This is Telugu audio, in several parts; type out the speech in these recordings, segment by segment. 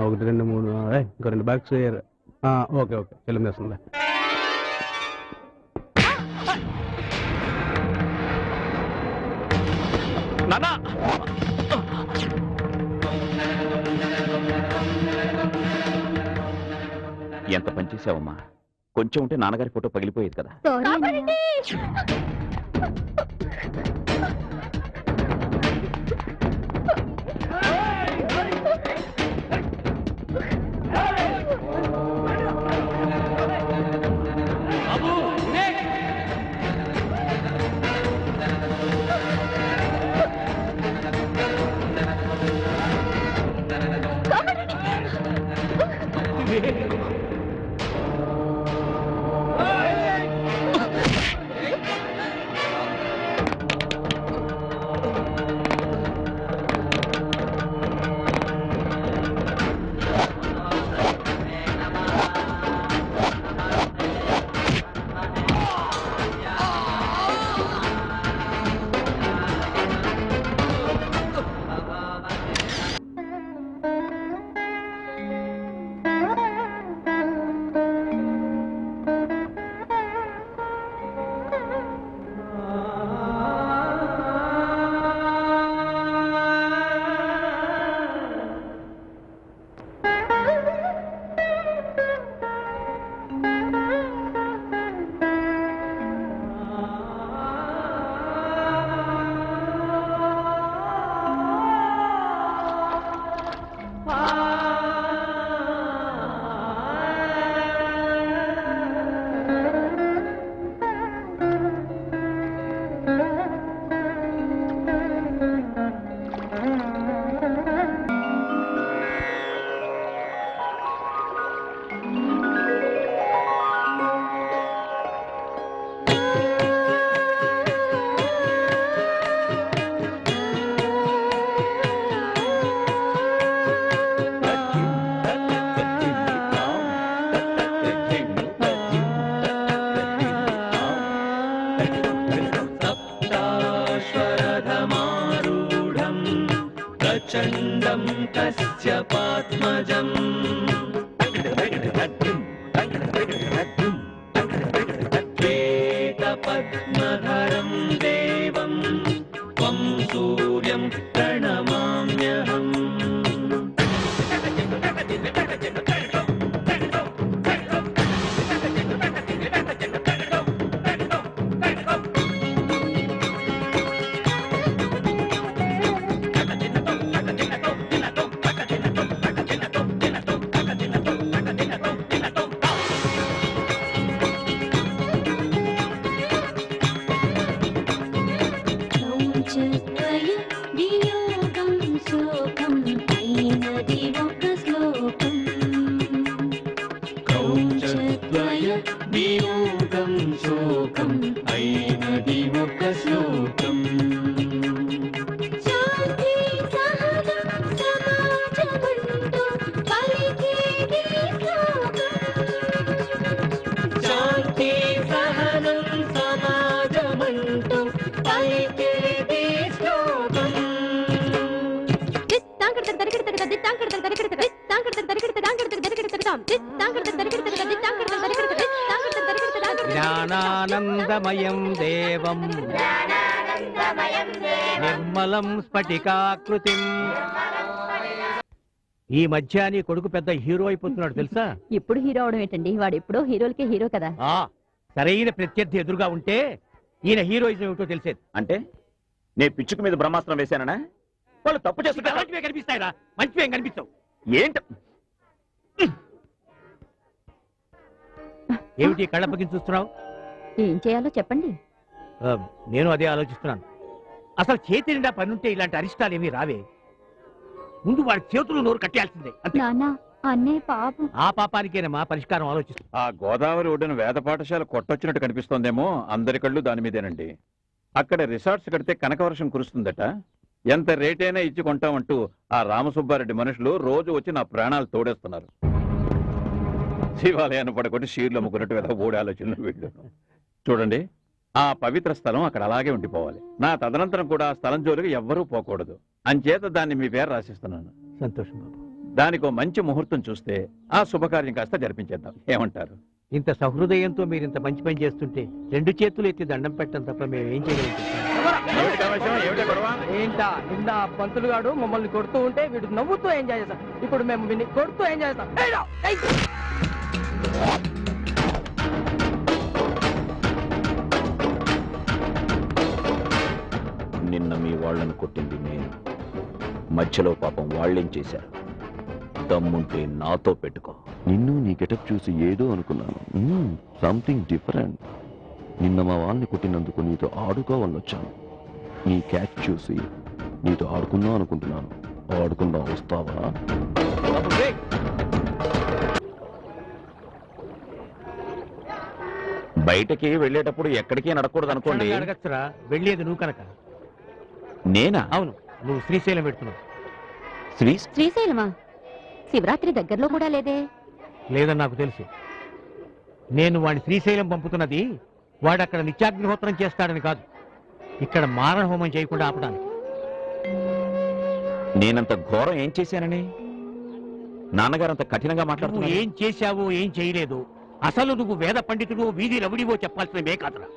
ఒకటి రెండు మూడు ఇంకో 2 బ్యాగ్స్. ఓకే ఓకే చెల్లం చేస్తుందా. ఎంత పని చేసావమ్మా, కొంచెం ఉంటే నాన్నగారి ఫోటో పగిలిపోయేది కదా. चण्डं तस्य पात्मजम् श्वेतपद्मधरं देवं त्वं सूर्यं प्रणमाम्यहम् జ్ఞానానందమయం దేవం నిర్మలం స్ఫటికాకృతిం. ఈ మధ్య నీ కొడుకు పెద్ద హీరో అయిపోతున్నాడు తెలుసా? ఇప్పుడు హీరో అవడం ఏంటండి, వాడు ఎప్పుడో హీరోలకే హీరో కదా. సరైన ప్రత్యర్థి ఎదురుగా ఉంటే ఈయన హీరోయిజం ఏమిటో తెలిసేది. అంటే నే పిచ్చుకు మీద బ్రహ్మాస్త్రం వేశానా? వాళ్ళు తప్పు చేస్తుంటే మంచివే కనిపిస్తాయిరా, మంచివేం కనిపించవు. ఏంట ఏమిటి కళ్ళప్పకి చూస్తున్నావు? ఏం చేయాలో చెప్పండి. నేను అదే ఆలోచిస్తున్నాను. అసలు చేతి నిండా పనుంటే ఇలాంటి అరిష్టాలు ఏమీ రావే. ముందు వాడి చేతులు నోరు కట్టేయాల్సిందే. అన్నే పాపం. ఆ పాపానికేనమ్మా పరిష్కారం ఆలోచిస్తుంది. ఆ గోదావరి ఒడ్డున వేద పాఠశాల కొట్టొచ్చినట్టు కనిపిస్తోందేమో. అందరి కళ్ళు దాని మీదేనండి. అక్కడ రిసార్ట్స్ కడితే కనకవర్షం కురుస్తుందట. ఎంత రేటైనా ఇచ్చి కొంటామంటూ ఆ రామసుబ్బారెడ్డి మనుషులు రోజు వచ్చి నా ప్రాణాలు తోడేస్తున్నారు. శివాలయాన్ని పడుకొని షీర్లు అమ్ముకున్నట్టు కదా ఓడి ఆలోచనలు వీళ్ళు. చూడండి, ఆ పవిత్ర స్థలం అక్కడ అలాగే ఉండిపోవాలి. నా తదనంతరం కూడా ఆ స్థలం జోలికి ఎవ్వరూ పోకూడదు. అంచేత దాన్ని మీ పేరు రాసిస్తున్నాను. సంతోషం బాబు. దానికో మంచి ముహూర్తం చూస్తే ఆ శుభకార్యం కాస్త జరిపించేద్దాం, ఏమంటారు? ఇంత సహృదయంతో మీరు ఇంత మంచి పని చేస్తుంటే 2 చేతులు ఎత్తి దండం పెట్టడం తప్ప మేము ఏం చేయగలుగుతాం? ఏమిటి ఆవేశం? ఏమిటి గొడవ? ఏంటా నిన్న పంతులు గాడు మమ్మల్ని కొడుతూ ఉంటే వీడు నవ్వుతూ ఎంజాయ్ చేస్తాం. ఇప్పుడు మేము విని కొడుతూ ఎంజాయ్ చేస్తాం. నిన్న మీ వాళ్ళని కొట్టింది నేను, మధ్యలో పాపం వాళ్ళేం చేశారు? దమ్ముంటే నాతో పెట్టుకో. నిన్ను నీ గెటప్ చూసి ఏదో అనుకున్నాను. Something different. నిన్న మా వాళ్ళని కొట్టినందుకు నీతో ఆడుకోవాలని వచ్చాను. నీ క్యాచ్ చూసి నీతో ఆడుకుందాం అనుకుంటున్నాను. ఆడుకుందాం, వస్తావా? బయటకి వెళ్ళేటప్పుడు ఎక్కడికి నడకూడదు అనుకోండి. అడగచ్చురా, వెళ్ళేది నువ్వు కనుక. నేనా? అవును, నువ్వు శ్రీశైలం పెడుతున్నావు. శ్రీశైలమా? శివరాత్రి దగ్గరలో కూడా లేదే. లేదని నాకు తెలుసు. నేను వాడిని శ్రీశైలం పంపుతున్నది వాడు అక్కడ నిత్యాగ్నిహోత్రం చేస్తాడని కాదు, ఇక్కడ మారణ హోమం చేయకుండా ఆపడానికి. నేనంత ఘోరం ఏం చేశానని నాన్నగారు అంత కఠినంగా నువ్వు మాట్లాడుతున్నారు? ఏం చేశావో ఏం చేయలేదు, అసలు నువ్వు వేద పండితుడు వీధి రవిడివో చెప్పాల్సినవే కాదురా.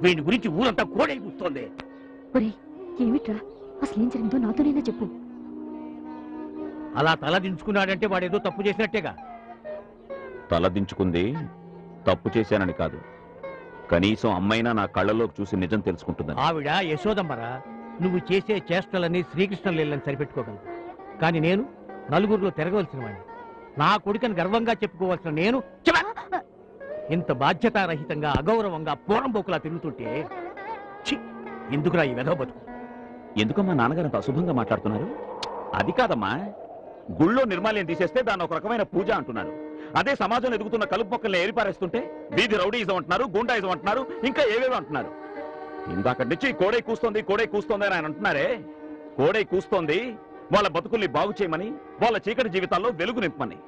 వీడి గురించి ఊరంతా కోడై కూస్తోంది. ఒరే ఏమిట్రా, అసలేం జరిగిందో నాతోనైనా చెప్పు. అలా తల దించుకున్నాడంటే వాడేదో తప్పు చేసినట్టేగా. తలదించుకుంది తప్పు చేశానని కాదు, కనీసం అమ్మైనా నా కళ్ళలోకి చూసి నిజం తెలుసుకుంటుందని. ఆవిడ యశోదమ్మరా, నువ్వు చేసే చేష్టలని శ్రీకృష్ణ లీలని సరిపెట్టుకోగలవు. కానీ నేను నలుగురిలో తిరగవలసిన వాడిని, నా కొడుకని గర్వంగా చెప్పుకోవాల్సిన నేను ఇంత బాధ్యతారహితంగా అగౌరవంగా పోరంబోకులా తిరుగుతుంటే ఛీ, ఎందుకురా ఈ వెధవ బతుకు? ఎందుకమ్మా నాన్నగారు అంత అశుభంగా మాట్లాడుతున్నారు? అది కాదమ్మా, గుళ్ళో నిర్మాల్యం తీసేస్తే దాన్ని ఒక రకమైన పూజ అంటున్నారు. అదే సమాజంలో ఎదుగుతున్న కలుపు మొక్కల్ని ఏరిపారేస్తుంటే వీధి రౌడీయిజం అంటున్నారు, గూండాయిజం అంటున్నారు, ఇంకా ఏవేవో అంటున్నారు. ఇందాక నుంచి కోడై కూస్తోంది అని ఆయన అంటున్నారే. కోడై కూస్తోంది వాళ్ళ బతుకుల్ని బాగు చేయమని, వాళ్ళ చీకటి జీవితాల్లో వెలుగు నింపమని.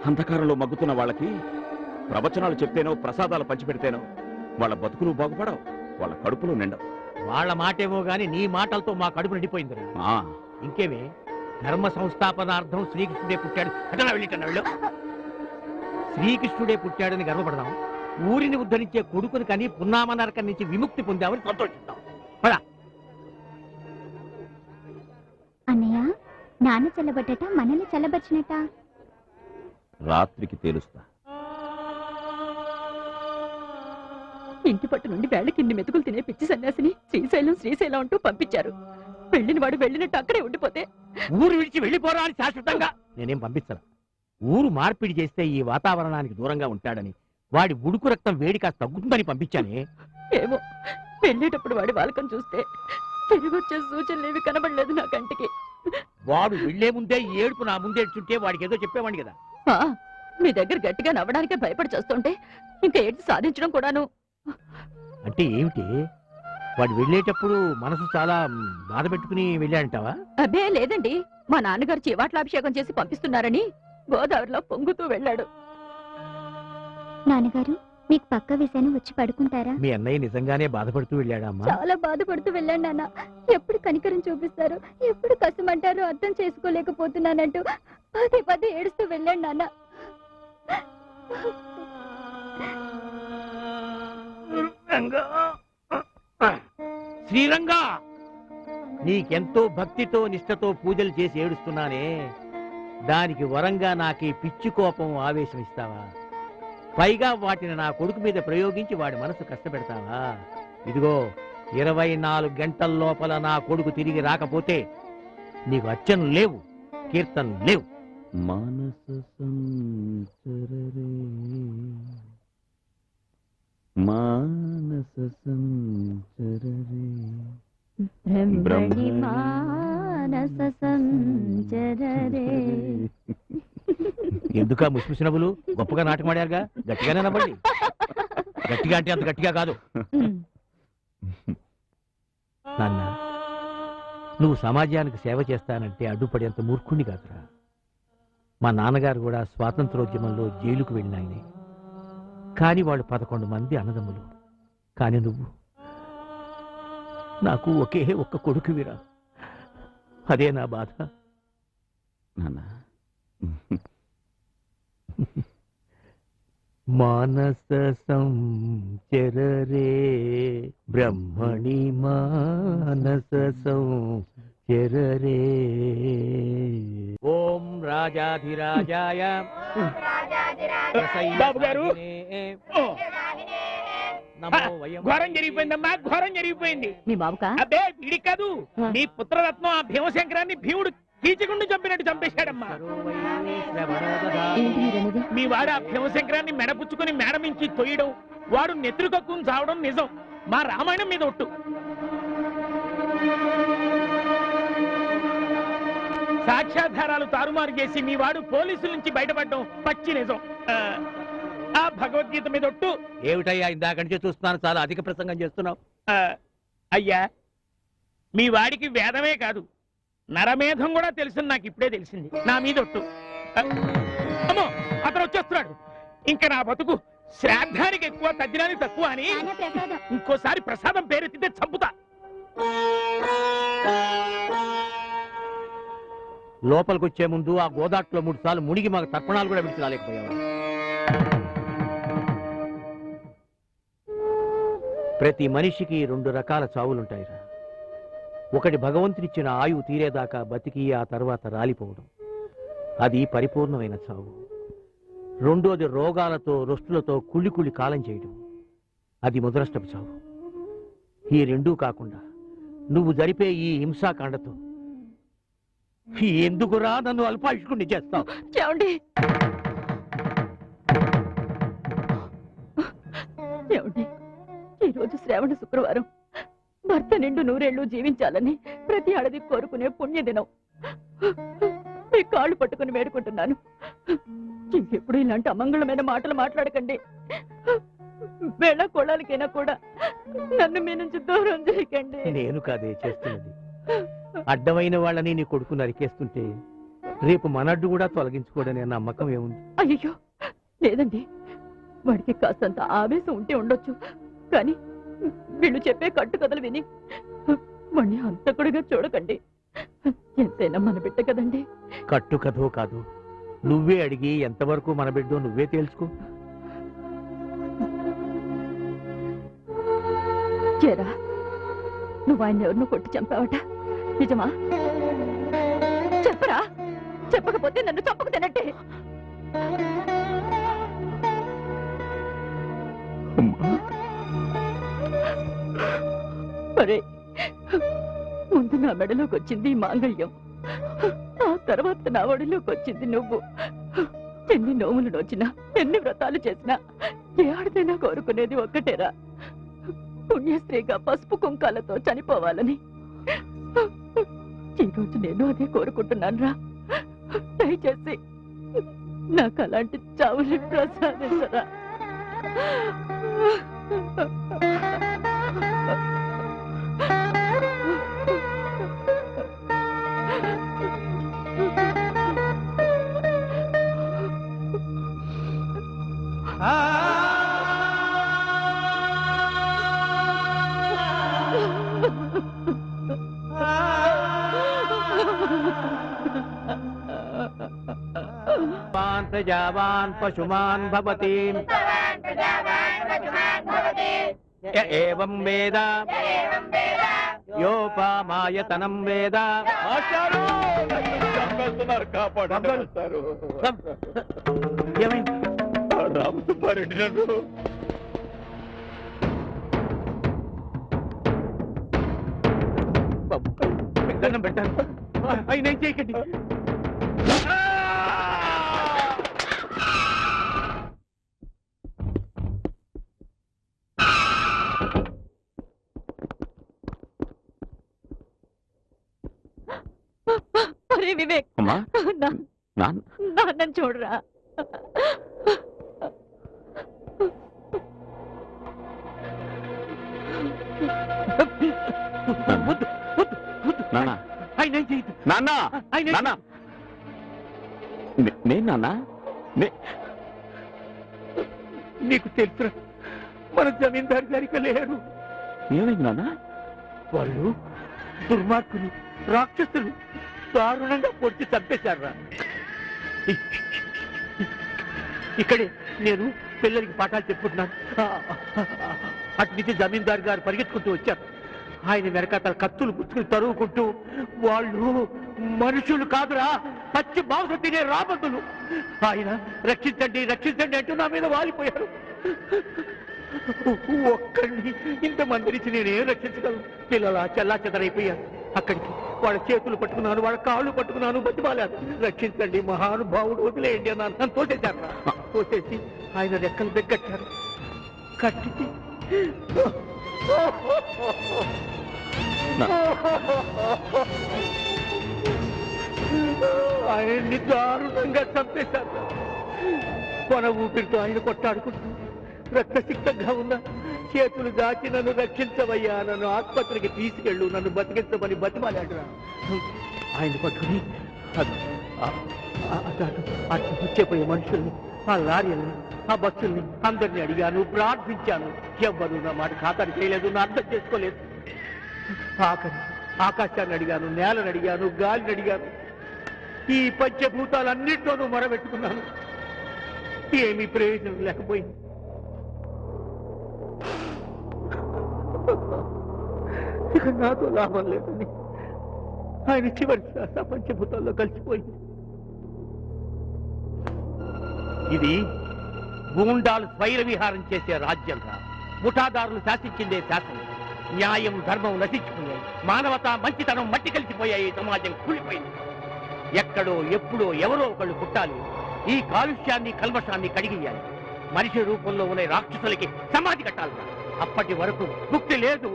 అంధకారంలో మగ్గుతున్న వాళ్ళకి ప్రవచనాలు చెప్తేనో ప్రసాదాలు పంచిపెడితేనో వాళ్ళ బతుకులు బాగుపడవు, వాళ్ళ కడుపులు నిండవు. వాళ్ళ మాటేమో గాని నీ మాటలతో మా కడుపు నిండిపోయింది. ఇంకేమే, ధర్మ సంస్థాపనార్థం శ్రీకృష్ణుడే పుట్టాడు అటలా వెళ్ళిటన్నా వెళ్ళు. శ్రీకృష్ణుడే పుట్టాడని గర్వపడదాం, ఊరిని ఉద్ధరించే కొడుకుని కానీ పున్నామ నరకం నుంచి విముక్తి పొందామని సంతోషిద్దాం. అన్నయ్య, నాన్న చల్లబట్టట మనల్ని చల్లబరిచినట్ట. రాత్రికి తేలుస్తా. ఇంటి పట్టు నుండి వేళకి ఇన్ని మెతుకులు తినే పిచ్చి సన్యాసిని శ్రీశైలం అంటూ పంపించారు. వెళ్ళిన వాడు వెళ్ళినట్టు అక్కడే ఉండిపోతే ఊరు విడిచి వెళ్ళిపోరా అని శాశ్వతంగా నేనేం పంపించను. ఊరు మార్పిడి చేస్తే ఈ వాతావరణానికి దూరంగా ఉంటాడని, వాడి ఉడుకు రక్తం వేడి కాస్త తగ్గుతుందని పంపించానే. ఏమో, వెళ్ళేటప్పుడు వాడి వాలకం చూస్తే తిరిగి వచ్చే సూచనలు ఏవి కనబడలేదు నా కంటికి. వాడు వెళ్లే ముందే ఏడుపు నా ముందే ఏడ్చుంటే వాడికి ఏదో చెప్పేవాడిని కదా. మీ దగ్గర గట్టిగా నవ్వడానికే భయపడి చేస్తుంటే ఇంకా ఏడ్చి సాధించడం కూడాను. అంటే ఏమిటి, వాడు వెళ్ళేటప్పుడు మనసు చాలా బాధ పెట్టుకుని వెళ్ళాడంటావా? అబ్బే లేదండి, మా నాన్నగారు చివాట్ల చేసి పంపిస్తున్నారని గోదావరిలో పొంగుతూ వెళ్ళాడు. నాన్నగారు, మీకు పక్క విషయాన్ని వచ్చి పడుకుంటారా? మీ అన్నయ్య నిజంగానే బాధపడుతూ వెళ్ళాడమ్మా? చాలా బాధపడుతూ వెళ్ళాడు నాన్న. ఎప్పుడు కనికరం చూపిస్తారు, ఎప్పుడు కసమంటారో అర్థం చేసుకోలేకపోతున్నానంటూ పదే ఏడుస్తూ వెళ్ళాడు నాన్న. శ్రీరంగా, నీకెంతో భక్తితో నిష్ఠతో పూజలు చేసి ఏడుస్తున్నానే, దానికి వరంగా నాకు ఈ పిచ్చి కోపం ఆవేశం ఇస్తావా? పైగా వాటిని నా కొడుకు మీద ప్రయోగించి వాడి మనసు కష్టపెడతావా? ఇదిగో 24 గంటల లోపల నా కొడుకు తిరిగి రాకపోతే నీకు అర్చనలు లేవు, కీర్తనలు లేవు. మానస సంచరరే మానస సంచరరే బ్రహ్మణి మానస సంచరరే. ఎందుకా ముసిముసి నవ్వులు? గొప్పగా నాటకం ఆడారుగా, గట్టిగానే నవ్వండి. గట్టిగా అంటే అంత గట్టిగా కాదు. నాన్న, నువ్వు సమాజానికి సేవ చేస్తానంటే అడ్డుపడేంత మూర్ఖుణ్ణి కాదురా. మా నాన్నగారు కూడా స్వాతంత్రోద్యమంలో జైలుకు వెళ్ళినాయనే, కానీ వాళ్ళు 11 మంది అన్నదమ్ములు. కానీ నువ్వు నాకు ఒకే ఒక్క కొడుకువిరా. అదే నా బాధ. నాన్న మానస సంచరరే బ్రహ్మణి మానస సంచరరే. ఓం రాజాధిరాజాయ బాబు గారు, ఘోరం జరిగిపోయిందమ్మా, ఘోరం జరిగిపోయింది. మీ బాబుకా? అబ్బే వీడి కాదు, మీ పుత్రరత్నం ఆ భీమశంకరాన్ని భీముడు కీచకుండా చంపినట్టు చంపేశాడమ్మా. ఏంటి మీరనేది? మీ వాడు ఆ భీమశంకరాన్ని మెడపుచ్చుకుని మేడమించి తొయ్యడం, వాడు నెత్తురుకక్కుని చావడం నిజం. మా రామాయణం మీద ఒట్టు. సాక్ష్యాధారాలు తారుమారు చేసి మీ వాడు పోలీసుల నుంచి బయటపడడం పచ్చి నిజం. ఆ భగవద్గీత మీద ఒట్టు. ఏమిటయ్యా ఇందాక నుంచి చూస్తున్నాను, చాలా అధిక ప్రసంగం చేస్తున్నావు. అయ్యా, మీ వాడికి వేదమే కాదు నరమేధం కూడా తెలుసు, నాకు ఇప్పుడే తెలిసింది. నా మీద ఒట్టు. అమ్మో, అతను వచ్చేస్తున్నాడు. ఇంకా నా బతుకు శ్రాద్ధానికి ఎక్కువ, తద్దినానికి తక్కువ అని ఇంకోసారి ప్రసాదం పేరెత్తితే చంపుతా. లోపలికి వచ్చే ముందు ఆ గోదాట్లో 3 సార్లు మునిగి మాకు తర్పణాలు కూడా విడిచి రాలేకపోయావు. ప్రతి మనిషికి 2 రకాల చావులుంటాయిరా. ఒకటి భగవంతుడిచ్చిన ఆయువు తీరేదాకా బతికి ఆ తర్వాత రాలిపోవడం, అది పరిపూర్ణమైన చావు. రెండోది రోగాలతో రొస్టులతో కుళ్ళి కాలం చేయడం, అది ముదరష్టపు చావు. ఈ రెండూ కాకుండా నువ్వు జరిపే ఈ హింసాకాండతో ఎందుకురా నన్ను అల్పాయుష్కుణ్ణి చేస్తావు? ఏమండి, ఏమండి, ఈరోజు శ్రావణ శుక్రవారం, భర్త నిండు 100 ఏళ్ళు జీవించాలని ప్రతి ఆడది కోరుకునే పుణ్యదినం. మీ కాళ్ళు పట్టుకుని వేడుకుంటున్నాను, ఇంకెప్పుడు ఇలాంటి అమంగళమైన మాటలు మాట్లాడకండి. వేళ కోళాలకైనా కూడా నన్ను మీ నుంచి దూరం చేయకండి. నేను కాదే చేస్తున్నది. అడ్డమైన వాళ్ళని నీ కొడుకు నరికేస్తుంటే రేపు మనడ్డు కూడా తొలగించుకోడనే నమ్మకం ఏముంది? అయ్యో లేదండి, వాడికి కాస్తంత ఆవేశం ఉంటే ఉండొచ్చు, కానీ వీళ్ళు చెప్పే కట్టుకథలు విని వాణ్ణి హంతకుడిగా చూడకండి. ఎంతైనా మన బిడ్డ కదండి. కట్టుకథో కాదు, నువ్వే అడిగి ఎంతవరకు మన బిడ్డో నువ్వే తేల్చుకో. చేరా, నువ్వు ఆయన ఎవరినో కొట్టి చంపావట, నిజమా? చెప్పరా, చెప్పకపోతే నన్ను చంపకు తినట్టే. అరే, ముందు నా మెడలోకి వచ్చింది ఈ మాంగళ్యం, ఆ తర్వాత నా ఒడిలోకి వచ్చింది నువ్వు. ఎన్ని నోములు నోచినా, ఎన్ని వ్రతాలు చేసినా ఏ ఆడదైనా కోరుకునేది ఒక్కటేరా, పుణ్యశ్రీగా పసుపు కుంకాలతో చనిపోవాలని. ఈరోజు నేను అదే కోరుకుంటున్నాను రా. దయచేసి నాకు అలాంటి చావుని ప్రసాదించరా. ప్రజావాన్ పశుమాన్ భవతి య ఏవం వేద యోపామాయతనం వేద. ఏమైంది? రామసుబ్బారెడ్డి నన్ను దండం పెట్టాను, ఆయన ఏం చేయకండి. అరే వివేక్, నాన్న చూడరా. నీకు తెలుసు, మన జమీందారు గారికి లేరు. ఏమైంది నాన్న? వాళ్ళు దుర్మార్గులు, రాక్షసులు. దారుణంగా పొడిచి చంపేశారు రా. ఇక్కడే నేను పిల్లలకి పాఠాలు చెప్పుకుంటున్నాను. అటు నుంచి జమీందారు గారు పరిగెత్తుకుంటూ వచ్చారు. ఆయన వెనకాతల కత్తులు పుచ్చుకుని తరువుకుంటూ, వాళ్ళు మనుషులు కాదురా, పచ్చి మాంసం తినే రాబందులు. ఆయన రక్షించండి రక్షించండి అంటూ నా మీద వాలిపోయారు. ఒక్కడిని ఇంతమంది నుంచి నేనేం రక్షించగలను? పిల్లల చెల్లా చెదరైపోయారు. అక్కడికి వాళ్ళ చేతులు పట్టుకున్నాను, వాళ్ళ కాళ్ళు పట్టుకున్నాను, బతిమాలాను. రక్షించండి మహానుభావుడు, వదిలేయండి అన్నాను. నన్ను తోసేశారు. తోసేసి ఆయన రెక్కలు బెగ్గట్టారు. కట్టి ఆయన్ని దారుణంగా చంపేశారు. కొన ఊపిరితో ఆయన కొట్టాడుకుంటూ రక్తసిక్తంగా ఉన్న చేతులు దాచి నన్ను రక్షించవయ్యా, నన్ను ఆసుపత్రికి తీసుకెళ్ళు, నన్ను బతికించమని బతిమాలాడురా. ఆయన పట్టుకుని అటు వచ్చేపోయే మనుషుల్ని, ఆ లారీల్ని, ఆ బస్సుల్ని అందరినీ అడిగాను, ప్రార్థించాను. ఎవ్వరూ నా మాట ఖాతరు చేయలేదు, నా అర్థం చేసుకోలేదు. ఆఖరి ఆకాశాన్ని అడిగాను, నేలను అడిగాను, గాలిని అడిగాను. ఈ పంచభూతాలన్నింటిలోనూ మొరబెట్టుకున్నాను. ఏమీ ప్రయోజనం లేకపోయింది. ఇక నాతో లాభం లేదని ఆయన చివరి శ్వాస పంచభూతాల్లో కలిసిపోయింది. ఇది గూండాలు స్వైర విహారం చేసే రాజ్యం రా. ముఠాదారులు శాసించిందే శాసనం. న్యాయం ధర్మం నశించుకున్నాయి. మానవత మంచితనం మట్టి కలిసిపోయాయి. సమాజం కూలిపోయింది. ఎక్కడో ఎప్పుడో ఎవరో ఒకళ్ళు పుట్టాలి. ఈ కాలుష్యాన్ని కల్మషాన్ని కడిగియాలి. మనిషి రూపంలో ఉన్న రాక్షసులకి సమాధి కట్టాలి. అప్పటి వరకు ముక్తి లేదు,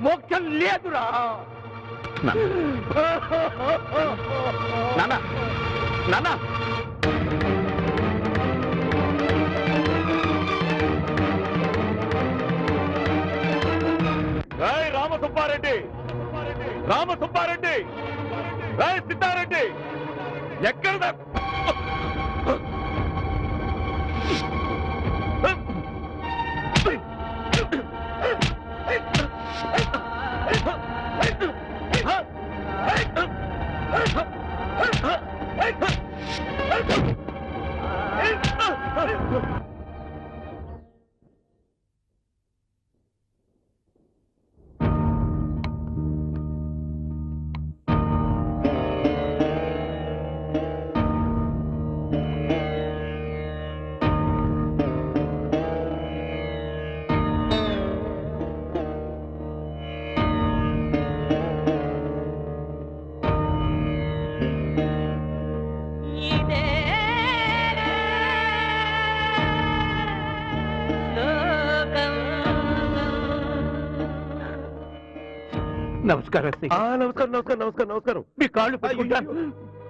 మోక్షం లేదురా. నాన్న నాన్న రామసుబ్బారెడ్డి, రామసుబ్బారెడ్డి, సిద్ధారెడ్డి, ఎక్కడ నమస్కారం. నమస్కారం నమస్కారం నమస్కారం నమస్కారం. మీ కాళ్ళు పట్టుకుంటాను.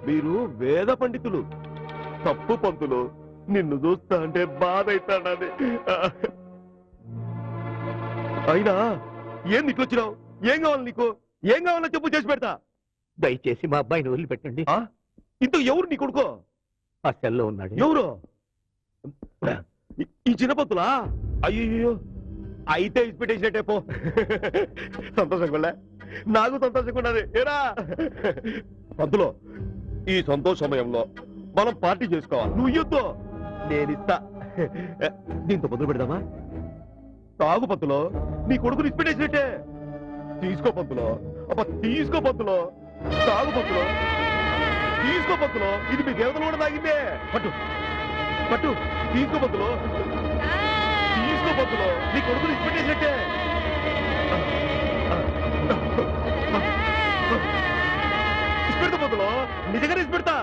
మీరు వేద పండితులు, తప్పు పంతులు. నిన్ను చూస్తా అంటే బాధ అవుతాడని. అయినా ఏం ఇట్లొచ్చినావు? ఏం కావాలి నీకు? ఏం కావాలో చెప్పు, చేసి పెడతా. దయచేసి మా అబ్బాయిని వదిలిపెట్టండి. ఇంత ఎవరు నీ కొడుకో? ఆ సెల్లో ఉన్నాడు. ఎవరు? ఈ చిన్న పంతులా? అయ్యో, అయితే ఇన్స్పిటేషన్ పో. సంతోషంగా నాకు సంతోషంగా ఉన్నది. ఏరా పంతులో, ఈ సంతోష సమయంలో మనం పార్టీ చేసుకోవాలి. నువ్వు ఇయ్యొద్దు, నేనిస్తా. దీంతో మొదలు పెడదామా? తాగు పంతులో, నీ కొడుకుని ఇన్స్పిటేషన్ తీసుకో పంతులో. అబ్బా తీసుకో పంతులో, తాగు పంతులో, తీసుకో పంతులో. ఇది మీ దేవతలు కూడా తాగిందే. పట్టు పట్టు, తీసుకో పంతులో, తీసుకో పంతులో. నీ కొడుకుని ఇన్స్పిటేషన్ ఇస్పెడతా పంతులో, నిజంగానే ఇస్పెడతా.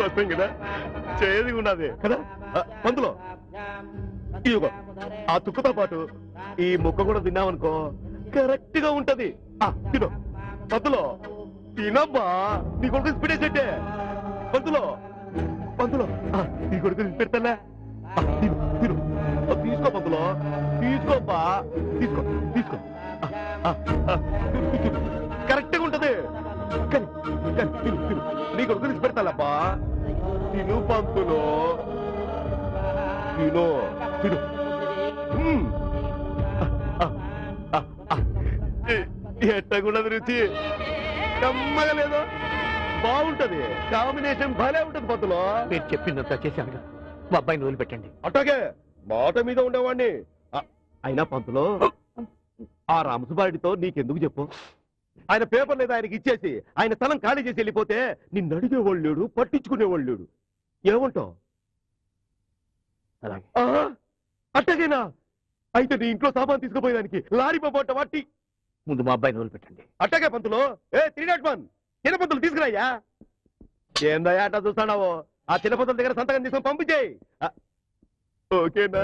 వస్తాం కదా, చేయది ఉన్నది కదా పంతులో. ఇదిగో ఆ తుక్కుతో పాటు ఈ ముక్క కూడా తిన్నామనుకో, కరెక్ట్ గా ఉంటది. తిను పంతులో, తినబ్బా. నీ కొడుకు స్పీడ్ వేసేట్టే పంతులో. పంతులో, నీ కొడుకు పెడతానా? తిను తిను, తీసుకో పంతులో, తీసుకోబ్బా, తీసుకో తీసుకో. కరెక్ట్ గా ఉంటది. కానీ తిను తిను, నీ కొడుకు తీసి పెడతానబ్బా. తిను పంతులో, తిను తిను. ఉంటది రుచి కమ్మగా లేదు బాగుంటది కాంబినేషన్ భలే ఉంటది పంతులు మీరు చెప్పిందంతా చేశాను మా అబ్బాయిని వదిలిపెట్టండి. అట్లాగే మాట మీద ఉండేవాడిని అయినా పంతులు ఆ రామసుబారెడ్డితో నీకెందుకు చెప్పు ఆయన పేపర్ లేదా ఆయనకి ఇచ్చేసి ఆయన స్థలం ఖాళీ చేసి వెళ్ళిపోతే నిన్ను అడిగేవాళ్ళు లేడు పట్టించుకునేవాళ్ళు లేడు ఏమంటావు అలాగే అట్టగేనా అయితే నీ ఇంట్లో సామాన్ తీసుకుపోయేదానికి లారీ పంపట వాటి ముందు మా అబ్బాయిని వదిలిపెట్టండి. అట్టగే పంతులు 301 చిన్న పంతులు తీసుకురాయ్యా ఏందయ్యా అట్లా చూస్తున్నావు ఆ చిన్న పంతుల దగ్గర సంతకం తీసుకొని పంపించేయి ఓకేనా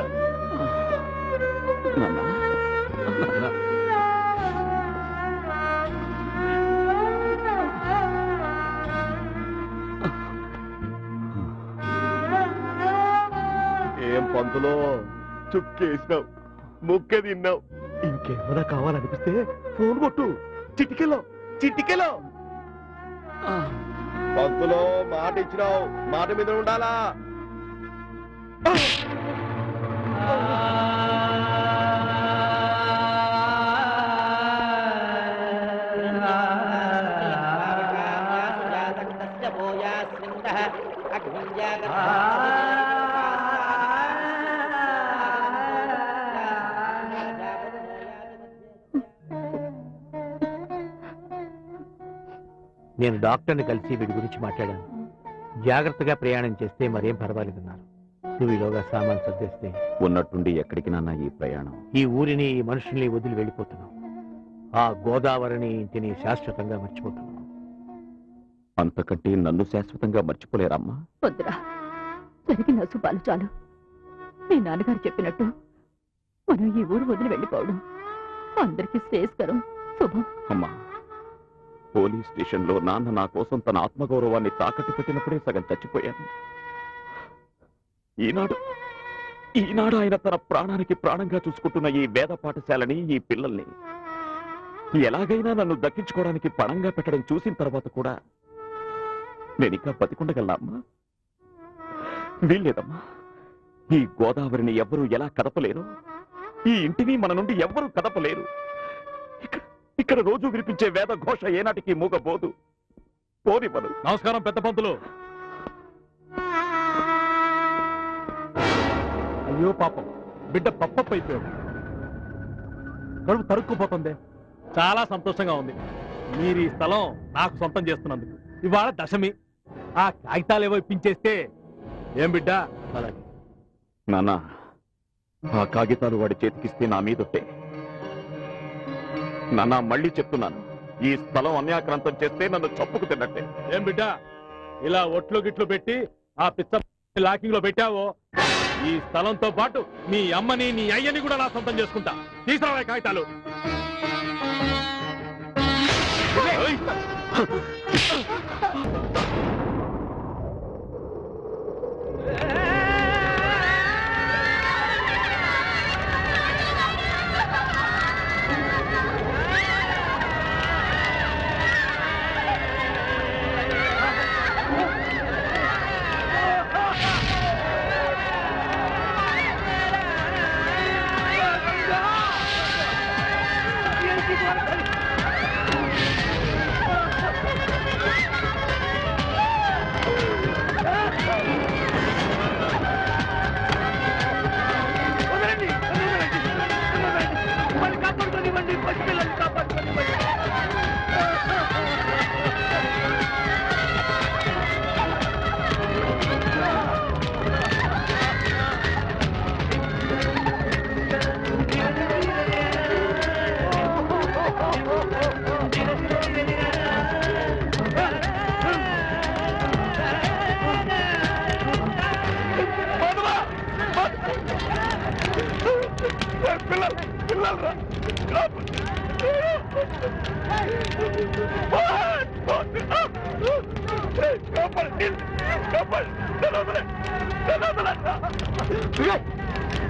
ఏం పంతులో చుక్కేసినావు ముక్క తిన్నావు ఇంకేమైనా కావాలనిపిస్తే ఫోన్ కొట్టు చిటికెలో పంతులో మాట ఇచ్చినావు మాట మీద ఉండాలా నేను డాక్టర్ని కలిసి వీడి గురించి మాట్లాడాను. జాగ్రత్తగా ప్రయాణం చేస్తే మరేం పర్వాలేదన్నారు. నువ్వు ఈలోగా సామాన్ సర్దేస్తే ఉన్నట్టుండి ఎక్కడికి నాన్న ఈ ప్రయాణం? ఈ ఊరిని ఈ మనుషుల్ని వదిలి వెళ్ళిపోతున్నావు. ఆ గోదావరిని ఇంటిని శాశ్వతంగా మర్చిపోతున్నావు. అంతకంటే నన్ను శాశ్వతంగా మర్చిపోలేరమ్మా? వద్దురా, జరిగిన అశుభాలు చాలు. మీ నాన్నగారు చెప్పినట్టు మనం ఈ ఊరు వదిలి వెళ్ళిపోవడం అందరికీ శ్రేయస్కరం, శుభం. అమ్మా, పోలీస్ స్టేషన్ లో నాన్న నా కోసం తన ఆత్మగౌరవాన్ని తాకట్టు పెట్టినప్పుడే సగం చచ్చిపోయాను. ఈనాడు ఆయన తన ప్రాణానికి ప్రాణంగా చూసుకుంటున్న ఈ వేద పాఠశాలని, ఈ పిల్లల్ని ఎలాగైనా నన్ను దక్కించుకోవడానికి పణంగా పెట్టడం చూసిన తర్వాత కూడా నేను ఇంకా బతికుండగలనా అమ్మా? వీల్లేదమ్మా. ఈ గోదావరిని ఎవ్వరూ ఎలా కదపలేరు, ఈ ఇంటిని మన నుండి ఎవ్వరూ కదపలేరు. ఇక్కడ రోజు వినిపించే వేద ఘోష ఏనాటికి మూగబోదు. పోనివ్వను. నమస్కారం పెద్ద పంతులు. అయ్యో పాపం, బిడ్డ పప్పైపోయాడు. కడుపు తరుక్కుపోతుంది. చాలా సంతోషంగా ఉంది. మీరు ఈ స్థలం నాకు సొంతం చేస్తున్నందుకు. ఇవాళ దశమి. ఆ కాగితాలు ఏవో ఇప్పించేస్తే ఏం బిడ్డ? అలాగే నాన్న, ఆ కాగితాలు వాడి చేతికిస్తే నా మీదొట్టే. నాన్న, మళ్ళీ చెప్తున్నాను, ఈ స్థలం అన్యాక్రాంతం చేస్తే నన్ను చప్పుకు తిన్నట్టే. ఏం బిడ్డ, ఇలా ఒట్లు గిట్లు పెట్టి ఆ పిచ్చ లాకింగ్ లో పెట్టావో, ఈ స్థలంతో పాటు మీ అమ్మని నీ అయ్యని కూడా నా సొంతం చేసుకుంటా. తీసుకురావే కాగితాలు.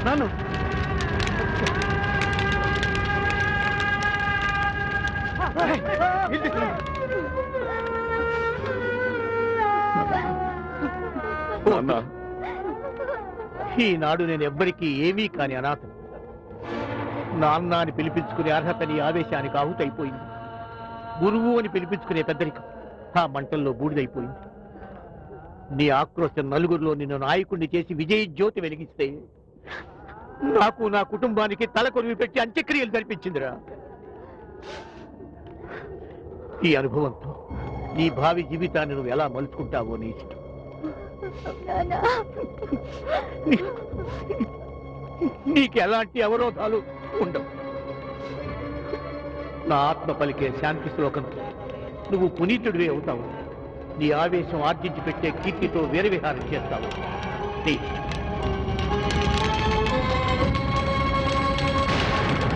నన్ను ఈనాడు నేను ఎవ్వరికీ ఏమీ కాని అనాథం. నాన్న అని పిలిపించుకునే అర్హత నీ ఆవేశానికి ఆహుతైపోయింది. గురువు అని పిలిపించుకునే పెద్దరికం ఆ మంటల్లో బూడిదైపోయింది. నీ ఆక్రోశం నలుగురిలో నిన్ను నాయకుడిని చేసి విజయ జ్యోతి వెలిగిస్తే నాకు నా కుటుంబానికి తల కొరివి పెట్టి అంత్యక్రియలు జరిపించిందిరా. ఈ అనుభవంతో నీ భావి జీవితాన్ని నువ్వు ఎలా మలుచుకుంటావో నీ ఇష్టం. నీకు ఎలాంటి అవరోధాలు ఉండవు. నా ఆత్మ పలికే శాంతి శ్లోకంతో నువ్వు పునీతుడివే అవుతావు. నీ ఆవేశం ఆర్జించి పెట్టే కీర్తితో వీరవిహారం చేస్తావు. నీ ఇష్టం.